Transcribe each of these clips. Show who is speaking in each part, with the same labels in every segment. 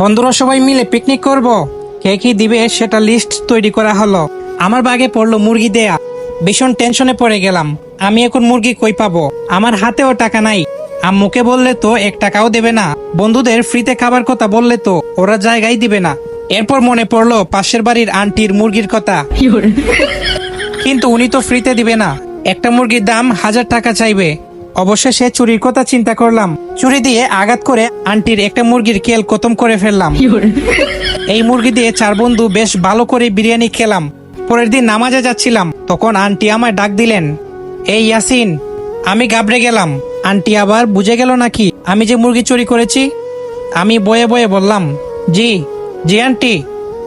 Speaker 1: বন্ধুরা সবাই মিলে পিকনিক করব, কে কি দিবে সেটা লিস্ট তৈরি করা হলো। আমার বাগে পড়লো মুরগি দেয়া। ভীষণ টেনশনে পড়ে গেলাম, আমি এখন মুরগি কই পাবো? আমার হাতেও টাকা নাই। আম্মুকে বললে তো 1 টাকাও দেবে না, বন্ধুদের ফ্রিতে খাবার কথা বললে তো ওরা জায়গায় দিবে না। এরপর মনে পড়লো পাশের বাড়ির আন্টির মুরগির কথা, কিন্তু উনি তো ফ্রিতে দিবে না, একটা মুরগির দাম 1000 টাকা চাইবে। অবশেষে চুরির কথা চিন্তা করলাম, চুরি দিয়ে আঘাত করে আন্টির একটা মুরগির কেল খতম করে ফেললাম। এই মুরগি দিয়ে 4 বন্ধু বেশ ভালো করে বিরিয়ানি খেলাম। পরের দিন নামাজে যাচ্ছিলাম, তখন আন্টি আমায় ডাক দিলেন, এই ইয়াসিন। আমি ঘাবড়ে গেলাম, আন্টি আবার বুঝে গেল নাকি আমি যে মুরগি চুরি করেছি। আমি বয়ে বয়ে বললাম, জি জি আন্টি।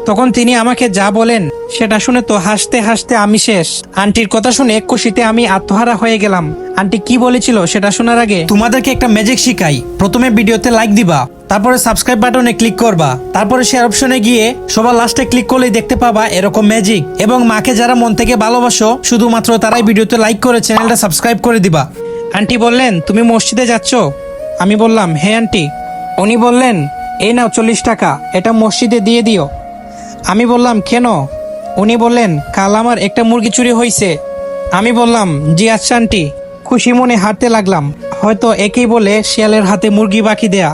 Speaker 1: তখন তিনি আমাকে যা বলেন সেটা শুনে তো হাসতে হাসতে আমি শেষ। আন্টির কথা শুনে খুশিতে আমি আত্মহারা হয়ে গেলাম। আন্টি কি বলেছিল সেটা শোনার আগে তোমাদেরকে একটা ম্যাজিক শিখাই। প্রথমে ভিডিওতে লাইক দিবা, তারপরে সাবস্ক্রাইব বাটনে ক্লিক করবা, তারপরে শেয়ার অপশনে গিয়ে সবার লাস্টে ক্লিক করলেই দেখতে পাবা এরকম ম্যাজিক। এবং মাকে যারা মন থেকে ভালোবাসো শুধুমাত্র তারাই ভিডিওতে লাইক করে চ্যানেলটা সাবস্ক্রাইব করে দিবা। আন্টি বললেন, তুমি মসজিদে যাচ্ছ? আমি বললাম, হ্যাঁ আন্টি। উনি বললেন, এই নাও 40 টাকা, এটা মসজিদে দিয়ে দিও। আমি বললাম, কেন? উনি বললেন, কাল আমার একটা মুরগি চুরি হয়েছে। আমি বললাম, জি আচ্ছা আন্টি। খুশি মনে হাঁটতে লাগলাম, হয়তো একই বলে শিয়ালের হাতে মুরগি বাকি দেয়া।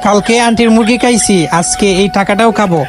Speaker 1: কালকে আন্টির মুরগি খাইছি, আজকে এই টাকাটাও খাবো।